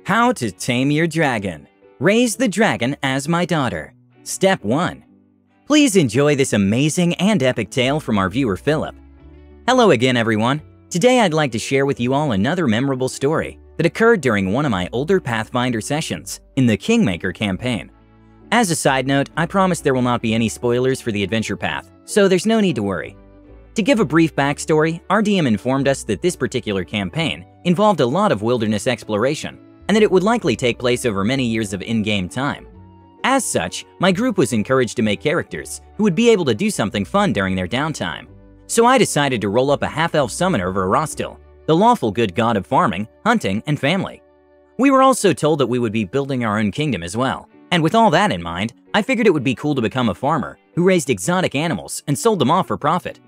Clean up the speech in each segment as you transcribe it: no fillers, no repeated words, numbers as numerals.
How to tame your dragon. Raise the dragon as my daughter. Step 1. Please enjoy this amazing and epic tale from our viewer Philip. Hello again everyone. Today I'd like to share with you all another memorable story that occurred during one of my older Pathfinder sessions in the Kingmaker campaign. As a side note, I promise there will not be any spoilers for the adventure path, so there's no need to worry. To give a brief backstory, our DM informed us that this particular campaign involved a lot of wilderness exploration, and that it would likely take place over many years of in-game time. As such, my group was encouraged to make characters who would be able to do something fun during their downtime. So I decided to roll up a half-elf summoner of Erastil, the lawful good god of farming, hunting, and family. We were also told that we would be building our own kingdom as well, and with all that in mind, I figured it would be cool to become a farmer who raised exotic animals and sold them off for profit.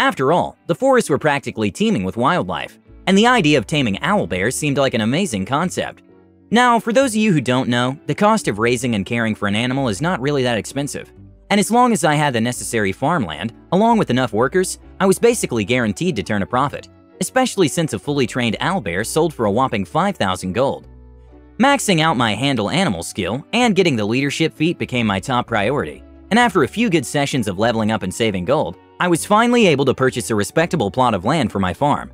After all, the forests were practically teeming with wildlife, and the idea of taming owlbears seemed like an amazing concept. Now, for those of you who don't know, the cost of raising and caring for an animal is not really that expensive. And as long as I had the necessary farmland, along with enough workers, I was basically guaranteed to turn a profit, especially since a fully trained owlbear sold for a whopping 5,000 gold. Maxing out my handle animal skill and getting the leadership feat became my top priority, and after a few good sessions of leveling up and saving gold, I was finally able to purchase a respectable plot of land for my farm.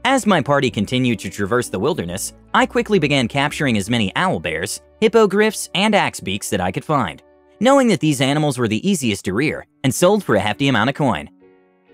As my party continued to traverse the wilderness, I quickly began capturing as many owlbears, hippogriffs, and axebeaks that I could find, knowing that these animals were the easiest to rear and sold for a hefty amount of coin.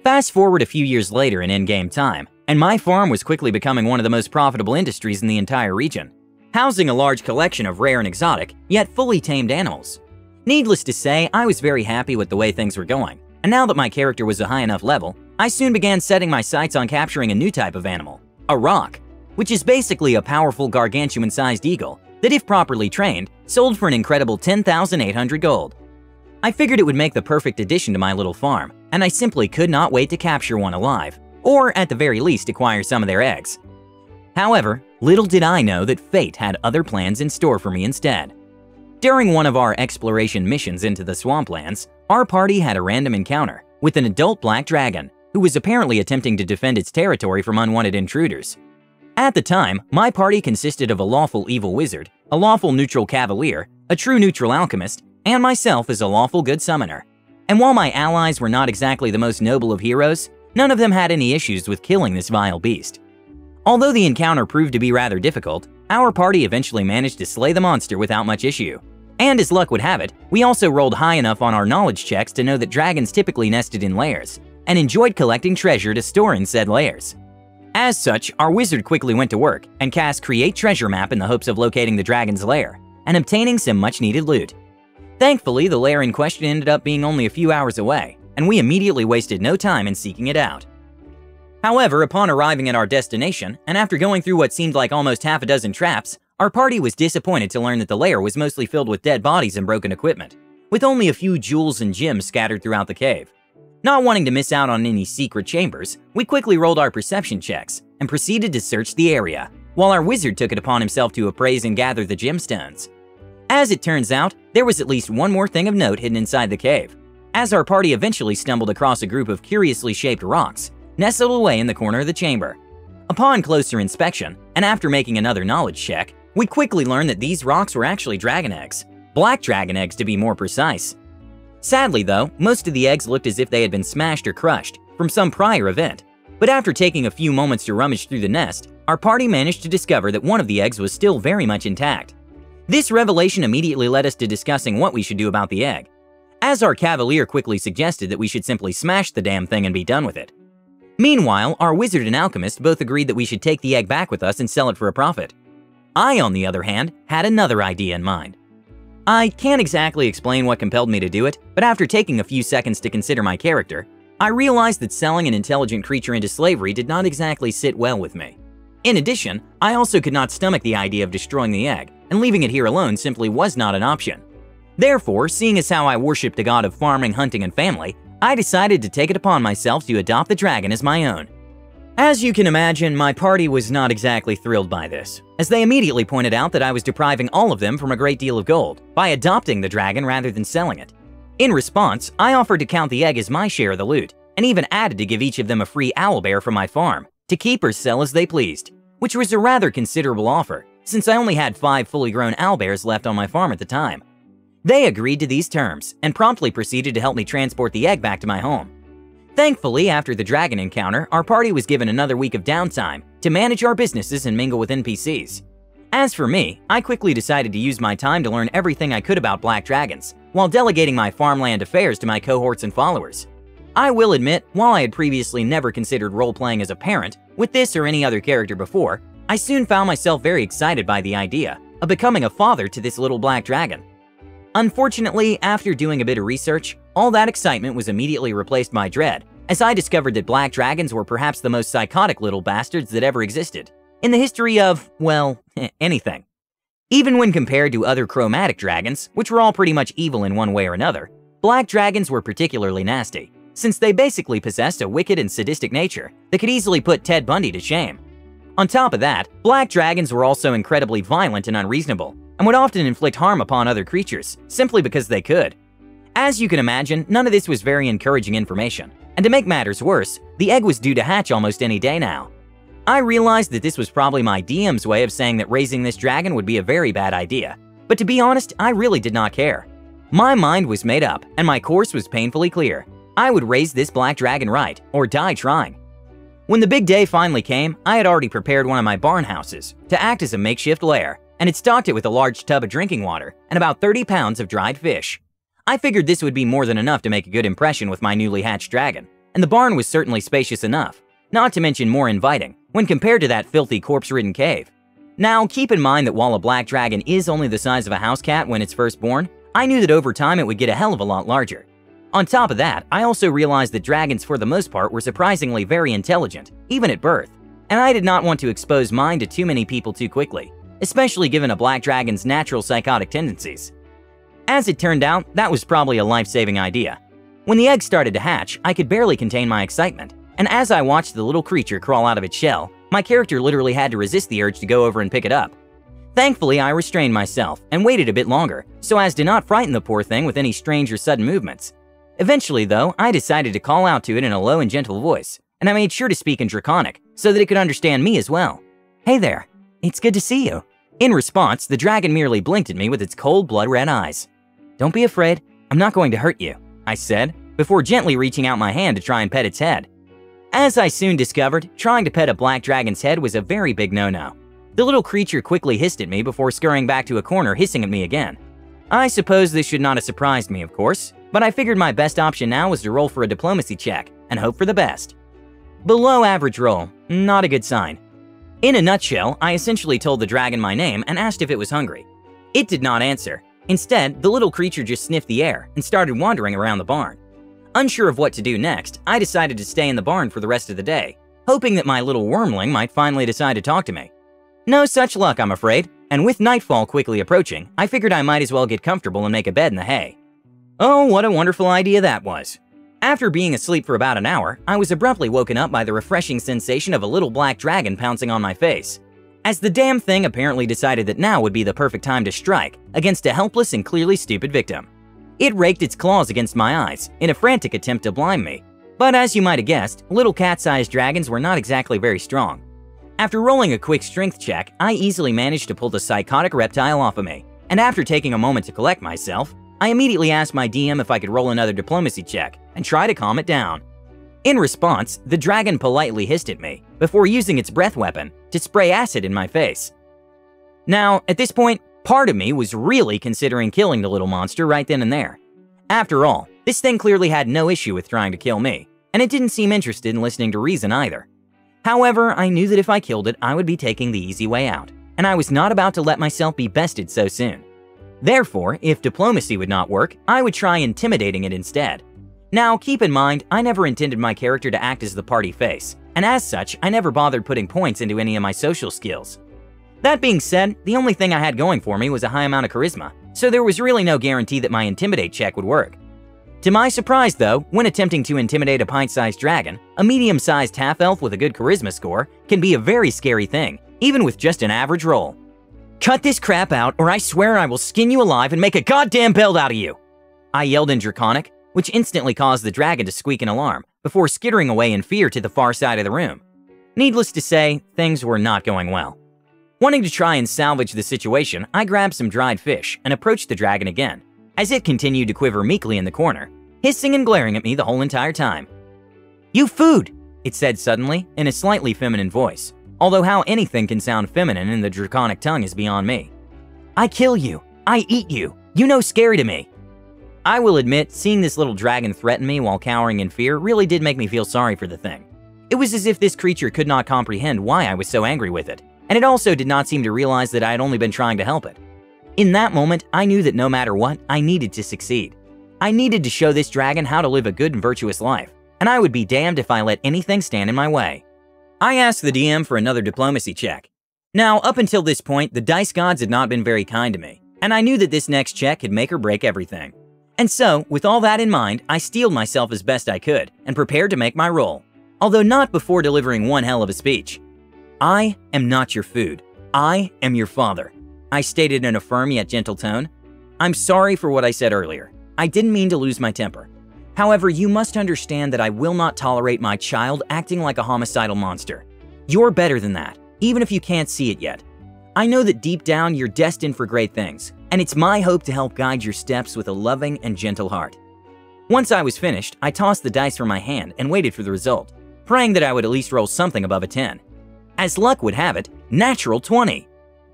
Fast forward a few years later in in-game time, and my farm was quickly becoming one of the most profitable industries in the entire region, housing a large collection of rare and exotic, yet fully tamed animals. Needless to say, I was very happy with the way things were going, and now that my character was a high enough level, I soon began setting my sights on capturing a new type of animal, a roc, which is basically a powerful gargantuan-sized eagle that, if properly trained, sold for an incredible 10,800 gold. I figured it would make the perfect addition to my little farm, and I simply could not wait to capture one alive, or at the very least acquire some of their eggs. However, little did I know that fate had other plans in store for me instead. During one of our exploration missions into the swamplands, our party had a random encounter with an adult black dragon who was apparently attempting to defend its territory from unwanted intruders. At the time, my party consisted of a lawful evil wizard, a lawful neutral cavalier, a true neutral alchemist, and myself as a lawful good summoner. And while my allies were not exactly the most noble of heroes, none of them had any issues with killing this vile beast. Although the encounter proved to be rather difficult, our party eventually managed to slay the monster without much issue. And as luck would have it, we also rolled high enough on our knowledge checks to know that dragons typically nested in lairs, and enjoyed collecting treasure to store in said lairs. As such, our wizard quickly went to work and cast Create Treasure Map in the hopes of locating the dragon's lair and obtaining some much-needed loot. Thankfully, the lair in question ended up being only a few hours away, and we immediately wasted no time in seeking it out. However, upon arriving at our destination, and after going through what seemed like almost half a dozen traps, our party was disappointed to learn that the lair was mostly filled with dead bodies and broken equipment, with only a few jewels and gems scattered throughout the cave. Not wanting to miss out on any secret chambers, we quickly rolled our perception checks and proceeded to search the area, while our wizard took it upon himself to appraise and gather the gemstones. As it turns out, there was at least one more thing of note hidden inside the cave, as our party eventually stumbled across a group of curiously shaped rocks nestled away in the corner of the chamber. Upon closer inspection, and after making another knowledge check, we quickly learned that these rocks were actually dragon eggs, black dragon eggs to be more precise. Sadly though, most of the eggs looked as if they had been smashed or crushed from some prior event, but after taking a few moments to rummage through the nest, our party managed to discover that one of the eggs was still very much intact. This revelation immediately led us to discussing what we should do about the egg, as our cavalier quickly suggested that we should simply smash the damn thing and be done with it. Meanwhile, our wizard and alchemist both agreed that we should take the egg back with us and sell it for a profit. I, on the other hand, had another idea in mind. I can't exactly explain what compelled me to do it, but after taking a few seconds to consider my character, I realized that selling an intelligent creature into slavery did not exactly sit well with me. In addition, I also could not stomach the idea of destroying the egg, and leaving it here alone simply was not an option. Therefore, seeing as how I worshipped the god of farming, hunting, and family, I decided to take it upon myself to adopt the dragon as my own. As you can imagine, my party was not exactly thrilled by this, as they immediately pointed out that I was depriving all of them from a great deal of gold by adopting the dragon rather than selling it. In response, I offered to count the egg as my share of the loot, and even added to give each of them a free owlbear from my farm, to keep or sell as they pleased, which was a rather considerable offer, since I only had 5 fully grown owlbears left on my farm at the time. They agreed to these terms and promptly proceeded to help me transport the egg back to my home. Thankfully, after the dragon encounter, our party was given another week of downtime to manage our businesses and mingle with NPCs. As for me, I quickly decided to use my time to learn everything I could about black dragons, while delegating my farmland affairs to my cohorts and followers. I will admit, while I had previously never considered role-playing as a parent, with this or any other character before, I soon found myself very excited by the idea of becoming a father to this little black dragon. Unfortunately, after doing a bit of research, all that excitement was immediately replaced by dread, as I discovered that black dragons were perhaps the most psychotic little bastards that ever existed in the history of, well, anything. Even when compared to other chromatic dragons, which were all pretty much evil in one way or another, black dragons were particularly nasty, since they basically possessed a wicked and sadistic nature that could easily put Ted Bundy to shame. On top of that, black dragons were also incredibly violent and unreasonable, and would often inflict harm upon other creatures, simply because they could. As you can imagine, none of this was very encouraging information, and to make matters worse, the egg was due to hatch almost any day now. I realized that this was probably my DM's way of saying that raising this dragon would be a very bad idea, but to be honest, I really did not care. My mind was made up, and my course was painfully clear. I would raise this black dragon right, or die trying. When the big day finally came, I had already prepared one of my barn houses to act as a makeshift lair, and had stocked it with a large tub of drinking water and about 30 pounds of dried fish. I figured this would be more than enough to make a good impression with my newly hatched dragon, and the barn was certainly spacious enough, not to mention more inviting when compared to that filthy corpse-ridden cave. Now, keep in mind that while a black dragon is only the size of a house cat when it's first born, I knew that over time it would get a hell of a lot larger. On top of that, I also realized that dragons for the most part were surprisingly very intelligent, even at birth, and I did not want to expose mine to too many people too quickly, especially given a black dragon's natural psychotic tendencies. As it turned out, that was probably a life-saving idea. When the egg started to hatch, I could barely contain my excitement, and as I watched the little creature crawl out of its shell, my character literally had to resist the urge to go over and pick it up. Thankfully, I restrained myself and waited a bit longer, so as to not frighten the poor thing with any strange or sudden movements. Eventually, though, I decided to call out to it in a low and gentle voice, and I made sure to speak in Draconic so that it could understand me as well. "Hey there, it's good to see you." In response, the dragon merely blinked at me with its cold, blood-red eyes. "Don't be afraid, I'm not going to hurt you," I said, before gently reaching out my hand to try and pet its head. As I soon discovered, trying to pet a black dragon's head was a very big no-no. The little creature quickly hissed at me before scurrying back to a corner, hissing at me again. I suppose this should not have surprised me, of course, but I figured my best option now was to roll for a diplomacy check and hope for the best. Below average roll, not a good sign. In a nutshell, I essentially told the dragon my name and asked if it was hungry. It did not answer. Instead, the little creature just sniffed the air and started wandering around the barn. Unsure of what to do next, I decided to stay in the barn for the rest of the day, hoping that my little wormling might finally decide to talk to me. No such luck, I'm afraid, and with nightfall quickly approaching, I figured I might as well get comfortable and make a bed in the hay. Oh, what a wonderful idea that was. After being asleep for about an hour, I was abruptly woken up by the refreshing sensation of a little black dragon pouncing on my face, as the damn thing apparently decided that now would be the perfect time to strike against a helpless and clearly stupid victim. It raked its claws against my eyes in a frantic attempt to blind me, but as you might have guessed, little cat-sized dragons were not exactly very strong. After rolling a quick strength check, I easily managed to pull the psychotic reptile off of me, and after taking a moment to collect myself, I immediately asked my DM if I could roll another diplomacy check and try to calm it down. In response, the dragon politely hissed at me before using its breath weapon to spray acid in my face. Now, at this point, part of me was really considering killing the little monster right then and there. After all, this thing clearly had no issue with trying to kill me, and it didn't seem interested in listening to reason either. However, I knew that if I killed it, I would be taking the easy way out, and I was not about to let myself be bested so soon. Therefore, if diplomacy would not work, I would try intimidating it instead. Now, keep in mind, I never intended my character to act as the party face, and as such, I never bothered putting points into any of my social skills. That being said, the only thing I had going for me was a high amount of charisma, so there was really no guarantee that my intimidate check would work. To my surprise though, when attempting to intimidate a pint-sized dragon, a medium-sized half-elf with a good charisma score can be a very scary thing, even with just an average roll. "Cut this crap out or I swear I will skin you alive and make a goddamn belt out of you!" I yelled in Draconic, which instantly caused the dragon to squeak in alarm before skittering away in fear to the far side of the room. Needless to say, things were not going well. Wanting to try and salvage the situation, I grabbed some dried fish and approached the dragon again, as it continued to quiver meekly in the corner, hissing and glaring at me the whole entire time. "You food!" it said suddenly, in a slightly feminine voice, although how anything can sound feminine in the draconic tongue is beyond me. "I kill you! I eat you! You no scary to me!" I will admit, seeing this little dragon threaten me while cowering in fear really did make me feel sorry for the thing. It was as if this creature could not comprehend why I was so angry with it, and it also did not seem to realize that I had only been trying to help it. In that moment, I knew that no matter what, I needed to succeed. I needed to show this dragon how to live a good and virtuous life, and I would be damned if I let anything stand in my way. I asked the DM for another diplomacy check. Now, up until this point, the dice gods had not been very kind to me, and I knew that this next check could make or break everything. And so, with all that in mind, I steeled myself as best I could and prepared to make my roll, although not before delivering one hell of a speech. "I am not your food. I am your father," I stated in a firm yet gentle tone. "I'm sorry for what I said earlier. I didn't mean to lose my temper. However, you must understand that I will not tolerate my child acting like a homicidal monster. You're better than that, even if you can't see it yet. I know that deep down you're destined for great things, and it's my hope to help guide your steps with a loving and gentle heart." Once I was finished, I tossed the dice from my hand and waited for the result, praying that I would at least roll something above a 10. As luck would have it, natural 20.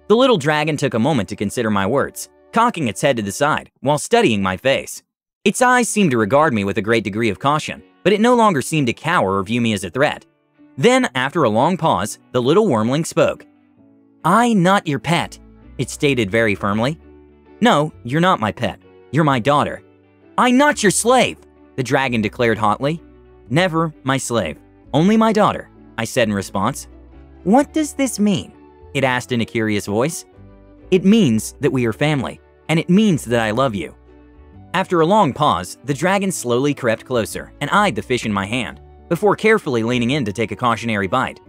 The little dragon took a moment to consider my words, cocking its head to the side while studying my face. Its eyes seemed to regard me with a great degree of caution, but it no longer seemed to cower or view me as a threat. Then, after a long pause, the little wormling spoke. "I not your pet," it stated very firmly. "No, you're not my pet. You're my daughter." "I not your slave," the dragon declared hotly. "Never my slave, only my daughter," I said in response. "What does this mean?" it asked in a curious voice. "It means that we are family, and it means that I love you." After a long pause, the dragon slowly crept closer and eyed the fish in my hand, before carefully leaning in to take a cautionary bite.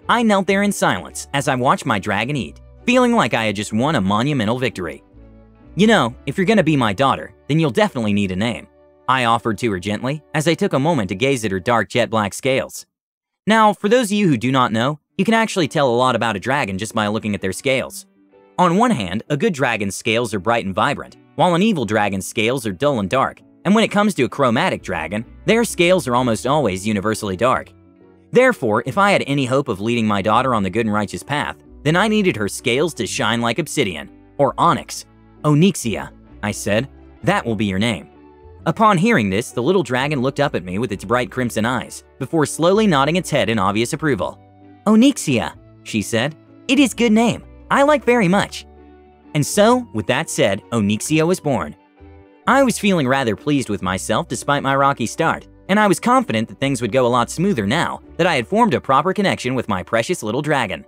I knelt there in silence as I watched my dragon eat, feeling like I had just won a monumental victory. "You know, if you're gonna be my daughter, then you'll definitely need a name," I offered to her gently as I took a moment to gaze at her dark jet black scales. Now, for those of you who do not know, you can actually tell a lot about a dragon just by looking at their scales. On one hand, a good dragon's scales are bright and vibrant, while an evil dragon's scales are dull and dark, and when it comes to a chromatic dragon, their scales are almost always universally dark. Therefore, if I had any hope of leading my daughter on the good and righteous path, then I needed her scales to shine like obsidian, or onyx. "Onyxia," I said. "That will be your name." Upon hearing this, the little dragon looked up at me with its bright crimson eyes, before slowly nodding its head in obvious approval. "Onyxia," she said. "It is good name. I like very much." And so, with that said, Onyxia was born. I was feeling rather pleased with myself despite my rocky start, and I was confident that things would go a lot smoother now that I had formed a proper connection with my precious little dragon.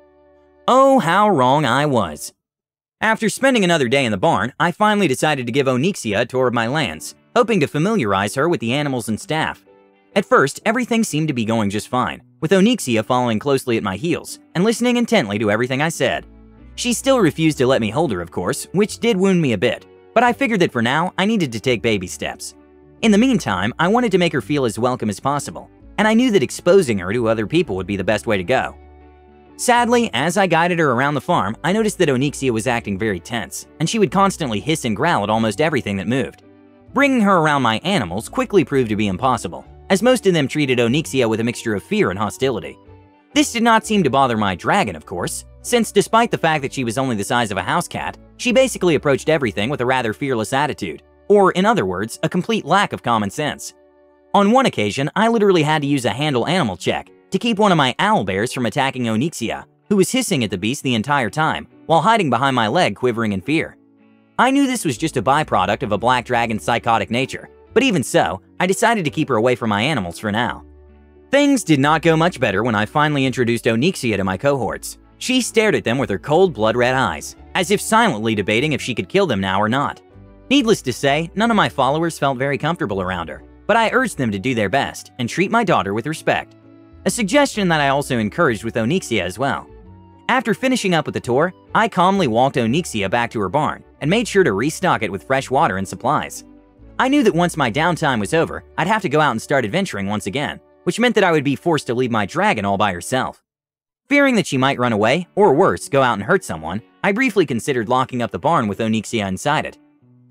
Oh, how wrong I was. After spending another day in the barn, I finally decided to give Onyxia a tour of my lands, hoping to familiarize her with the animals and staff. At first, everything seemed to be going just fine, with Onyxia following closely at my heels and listening intently to everything I said. She still refused to let me hold her, of course, which did wound me a bit, but I figured that for now, I needed to take baby steps. In the meantime, I wanted to make her feel as welcome as possible, and I knew that exposing her to other people would be the best way to go. Sadly, as I guided her around the farm, I noticed that Onyxia was acting very tense, and she would constantly hiss and growl at almost everything that moved. Bringing her around my animals quickly proved to be impossible, as most of them treated Onyxia with a mixture of fear and hostility. This did not seem to bother my dragon, of course, since despite the fact that she was only the size of a house cat, she basically approached everything with a rather fearless attitude, or in other words, a complete lack of common sense. On one occasion, I literally had to use a handle animal check to keep one of my owl bears from attacking Onyxia, who was hissing at the beast the entire time, while hiding behind my leg quivering in fear. I knew this was just a byproduct of a black dragon's psychotic nature, but even so, I decided to keep her away from my animals for now. Things did not go much better when I finally introduced Onyxia to my cohorts. She stared at them with her cold blood-red eyes, as if silently debating if she could kill them now or not. Needless to say, none of my followers felt very comfortable around her, but I urged them to do their best and treat my daughter with respect. A suggestion that I also encouraged with Onyxia as well. After finishing up with the tour, I calmly walked Onyxia back to her barn and made sure to restock it with fresh water and supplies. I knew that once my downtime was over, I'd have to go out and start adventuring once again, which meant that I would be forced to leave my dragon all by herself. Fearing that she might run away, or worse, go out and hurt someone, I briefly considered locking up the barn with Onyxia inside it.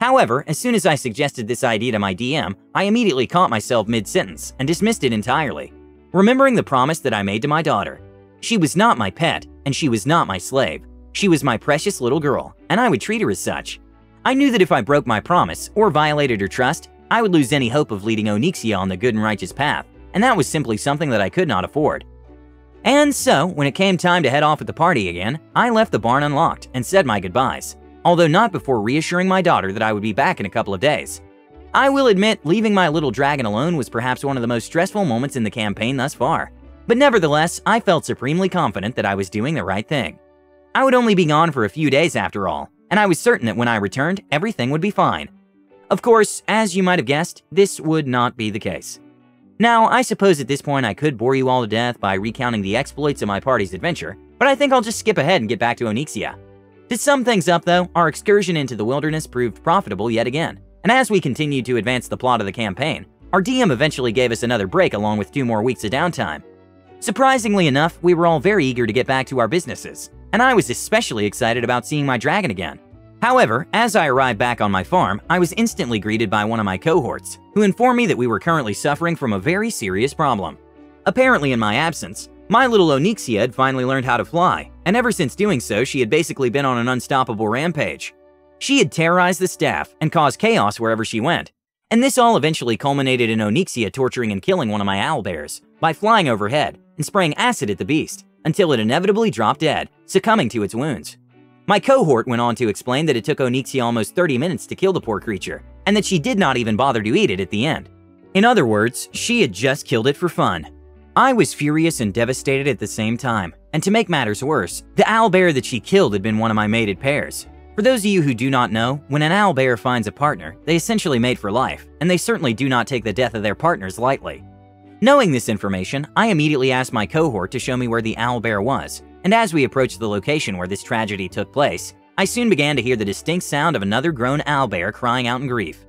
However, as soon as I suggested this idea to my DM, I immediately caught myself mid-sentence and dismissed it entirely, remembering the promise that I made to my daughter. She was not my pet, and she was not my slave. She was my precious little girl, and I would treat her as such. I knew that if I broke my promise or violated her trust, I would lose any hope of leading Onyxia on the good and righteous path, and that was simply something that I could not afford. And so, when it came time to head off at the party again, I left the barn unlocked and said my goodbyes, although not before reassuring my daughter that I would be back in a couple of days. I will admit, leaving my little dragon alone was perhaps one of the most stressful moments in the campaign thus far, but nevertheless, I felt supremely confident that I was doing the right thing. I would only be gone for a few days after all, and I was certain that when I returned, everything would be fine. Of course, as you might have guessed, this would not be the case. Now, I suppose at this point I could bore you all to death by recounting the exploits of my party's adventure, but I think I'll just skip ahead and get back to Onyxia. To sum things up though, our excursion into the wilderness proved profitable yet again, and as we continued to advance the plot of the campaign, our DM eventually gave us another break along with 2 more weeks of downtime. Surprisingly enough, we were all very eager to get back to our businesses, and I was especially excited about seeing my dragon again. However, as I arrived back on my farm, I was instantly greeted by one of my cohorts, who informed me that we were currently suffering from a very serious problem. Apparently in my absence, my little Onyxia had finally learned how to fly, and ever since doing so, she had basically been on an unstoppable rampage. She had terrorized the staff and caused chaos wherever she went, and this all eventually culminated in Onyxia torturing and killing one of my owlbears by flying overhead and spraying acid at the beast until it inevitably dropped dead, succumbing to its wounds. My cohort went on to explain that it took Onyxia almost 30 minutes to kill the poor creature, and that she did not even bother to eat it at the end. In other words, she had just killed it for fun. I was furious and devastated at the same time, and to make matters worse, the owlbear that she killed had been one of my mated pairs. For those of you who do not know, when an owlbear finds a partner, they essentially mate for life, and they certainly do not take the death of their partners lightly. Knowing this information, I immediately asked my cohort to show me where the owlbear was, and as we approached the location where this tragedy took place, I soon began to hear the distinct sound of another grown owlbear crying out in grief.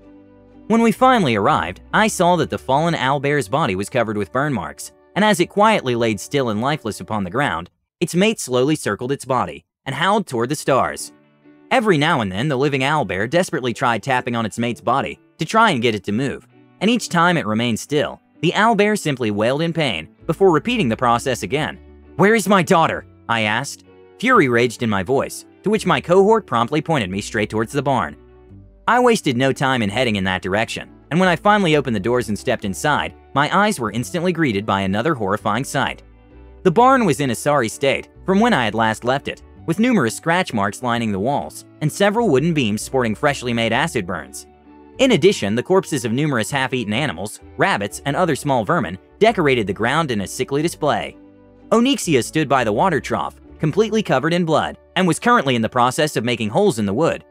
When we finally arrived, I saw that the fallen owlbear's body was covered with burn marks, and as it quietly laid still and lifeless upon the ground, its mate slowly circled its body and howled toward the stars. Every now and then, the living owlbear desperately tried tapping on its mate's body to try and get it to move, and each time it remained still, the owlbear simply wailed in pain before repeating the process again. "Where is my daughter?" I asked. Fury raged in my voice, to which my cohort promptly pointed me straight towards the barn. I wasted no time in heading in that direction, and when I finally opened the doors and stepped inside, my eyes were instantly greeted by another horrifying sight. The barn was in a sorry state from when I had last left it, with numerous scratch marks lining the walls and several wooden beams sporting freshly made acid burns. In addition, the corpses of numerous half-eaten animals, rabbits, and other small vermin decorated the ground in a sickly display. Onyxia stood by the water trough, completely covered in blood, and was currently in the process of making holes in the wood.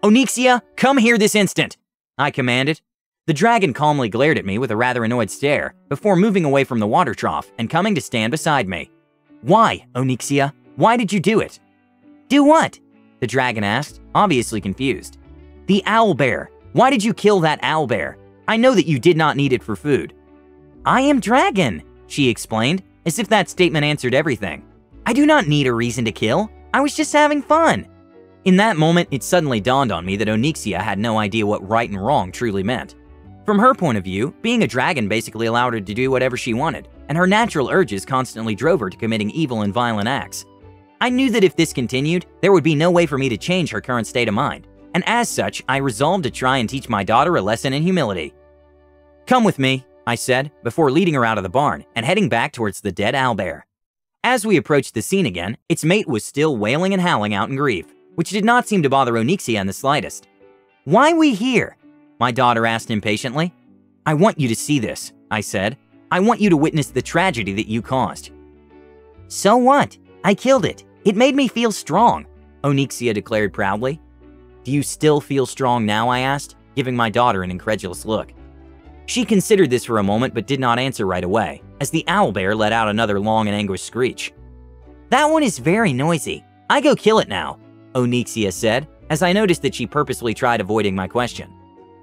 "Onyxia, come here this instant!" I commanded. The dragon calmly glared at me with a rather annoyed stare before moving away from the water trough and coming to stand beside me. "Why, Onyxia? Why did you do it?" "Do what?" the dragon asked, obviously confused. "The owlbear. Why did you kill that owlbear? I know that you did not need it for food." "I am dragon," she explained, as if that statement answered everything. "I do not need a reason to kill. I was just having fun." In that moment, it suddenly dawned on me that Onyxia had no idea what right and wrong truly meant. From her point of view, being a dragon basically allowed her to do whatever she wanted, and her natural urges constantly drove her to committing evil and violent acts. I knew that if this continued, there would be no way for me to change her current state of mind, and as such, I resolved to try and teach my daughter a lesson in humility. "Come with me," I said, before leading her out of the barn and heading back towards the dead owlbear. As we approached the scene again, its mate was still wailing and howling out in grief, which did not seem to bother Onyxia in the slightest. "Why we here?" my daughter asked impatiently. "I want you to see this," I said. "I want you to witness the tragedy that you caused." "So what? I killed it. It made me feel strong," Onyxia declared proudly. "Do you still feel strong now?" I asked, giving my daughter an incredulous look. She considered this for a moment but did not answer right away, as the owlbear let out another long and anguished screech. "That one is very noisy. I go kill it now," Onyxia said, as I noticed that she purposely tried avoiding my question.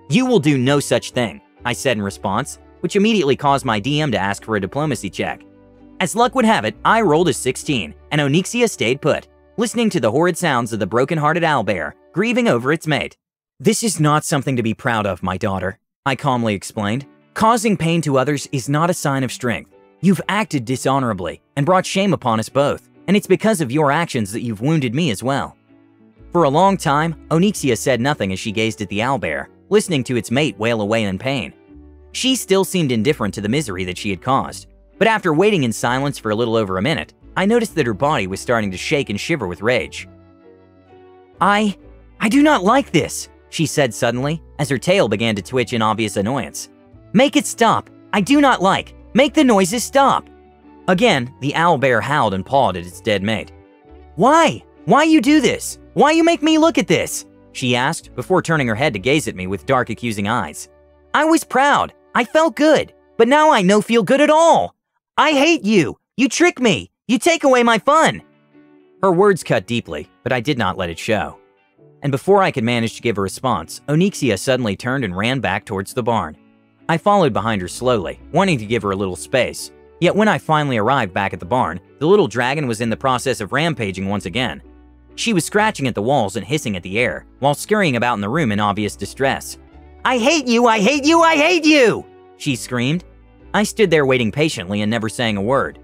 "You will do no such thing," I said in response, which immediately caused my DM to ask for a diplomacy check. As luck would have it, I rolled a 16, and Onyxia stayed put, listening to the horrid sounds of the broken-hearted owlbear, grieving over its mate. "This is not something to be proud of, my daughter," I calmly explained. "Causing pain to others is not a sign of strength. You've acted dishonorably and brought shame upon us both, and it's because of your actions that you've wounded me as well." For a long time, Onyxia said nothing as she gazed at the owlbear, listening to its mate wail away in pain. She still seemed indifferent to the misery that she had caused, but after waiting in silence for a little over a minute, I noticed that her body was starting to shake and shiver with rage. I do not like this," she said suddenly, as her tail began to twitch in obvious annoyance. "Make it stop! I do not like! Make the noises stop!" Again, the owlbear howled and pawed at its dead mate. "Why? Why you do this? Why you make me look at this?" she asked before turning her head to gaze at me with dark, accusing eyes. "I was proud. I felt good. But now I no feel good at all. I hate you. You trick me. You take away my fun." Her words cut deeply, but I did not let it show. And before I could manage to give a response, Onyxia suddenly turned and ran back towards the barn. I followed behind her slowly, wanting to give her a little space. Yet when I finally arrived back at the barn, the little dragon was in the process of rampaging once again. She was scratching at the walls and hissing at the air, while scurrying about in the room in obvious distress. "I hate you! I hate you! I hate you!" she screamed. I stood there waiting patiently and never saying a word.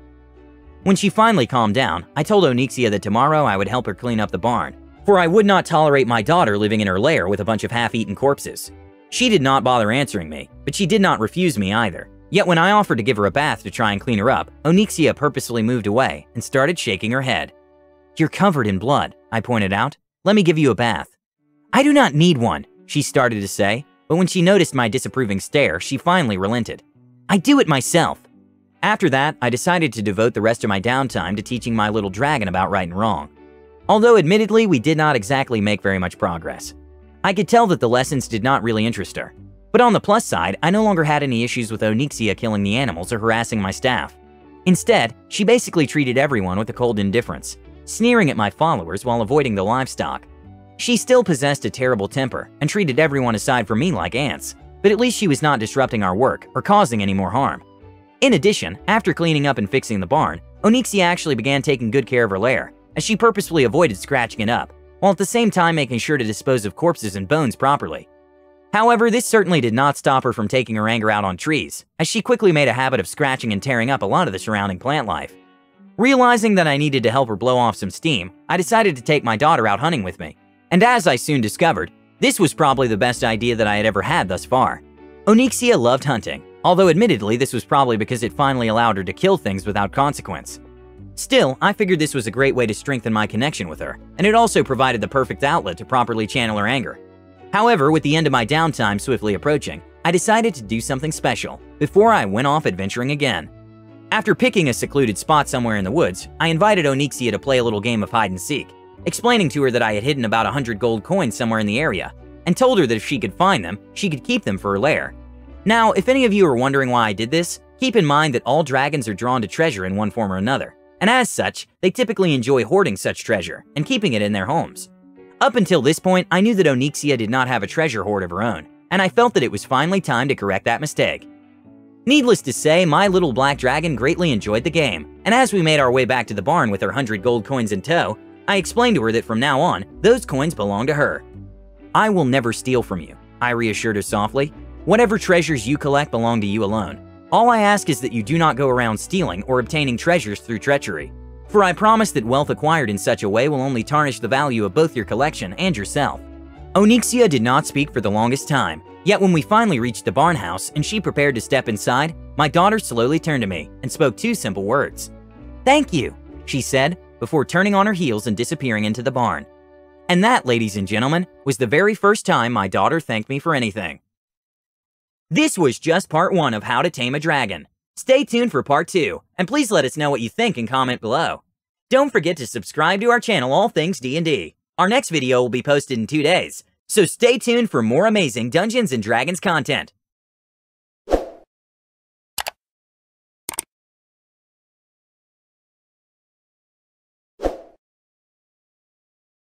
When she finally calmed down, I told Onyxia that tomorrow I would help her clean up the barn, for I would not tolerate my daughter living in her lair with a bunch of half-eaten corpses. She did not bother answering me, but she did not refuse me either. Yet when I offered to give her a bath to try and clean her up, Onyxia purposefully moved away and started shaking her head. "You're covered in blood," I pointed out. "Let me give you a bath." "I do not need one," she started to say, but when she noticed my disapproving stare, she finally relented. "I do it myself." After that, I decided to devote the rest of my downtime to teaching my little dragon about right and wrong. Although admittedly, we did not exactly make very much progress. I could tell that the lessons did not really interest her. But on the plus side, I no longer had any issues with Onyxia killing the animals or harassing my staff. Instead, she basically treated everyone with a cold indifference, sneering at my followers while avoiding the livestock. She still possessed a terrible temper and treated everyone aside from me like ants, but at least she was not disrupting our work or causing any more harm. In addition, after cleaning up and fixing the barn, Onyxia actually began taking good care of her lair, as she purposefully avoided scratching it up, while at the same time making sure to dispose of corpses and bones properly. However, this certainly did not stop her from taking her anger out on trees, as she quickly made a habit of scratching and tearing up a lot of the surrounding plant life. Realizing that I needed to help her blow off some steam, I decided to take my daughter out hunting with me. And as I soon discovered, this was probably the best idea that I had ever had thus far. Onyxia loved hunting, although admittedly this was probably because it finally allowed her to kill things without consequence. Still, I figured this was a great way to strengthen my connection with her, and it also provided the perfect outlet to properly channel her anger. However, with the end of my downtime swiftly approaching, I decided to do something special before I went off adventuring again. After picking a secluded spot somewhere in the woods, I invited Onyxia to play a little game of hide-and-seek, explaining to her that I had hidden about 100 gold coins somewhere in the area, and told her that if she could find them, she could keep them for her lair. Now, if any of you are wondering why I did this, keep in mind that all dragons are drawn to treasure in one form or another, and as such, they typically enjoy hoarding such treasure and keeping it in their homes. Up until this point, I knew that Onyxia did not have a treasure hoard of her own, and I felt that it was finally time to correct that mistake. Needless to say, my little black dragon greatly enjoyed the game, and as we made our way back to the barn with her 100 gold coins in tow, I explained to her that from now on, those coins belong to her. "I will never steal from you," I reassured her softly. "Whatever treasures you collect belong to you alone. All I ask is that you do not go around stealing or obtaining treasures through treachery. For I promise that wealth acquired in such a way will only tarnish the value of both your collection and yourself." Onyxia did not speak for the longest time, yet when we finally reached the barn house and she prepared to step inside, my daughter slowly turned to me and spoke two simple words. "Thank you," she said, before turning on her heels and disappearing into the barn. And that, ladies and gentlemen, was the very first time my daughter thanked me for anything. This was just part 1 of How to Tame a Dragon. Stay tuned for part 2, and please let us know what you think and comment below. Don't forget to subscribe to our channel All Things D&D. Our next video will be posted in 2 days, so stay tuned for more amazing Dungeons & Dragons content.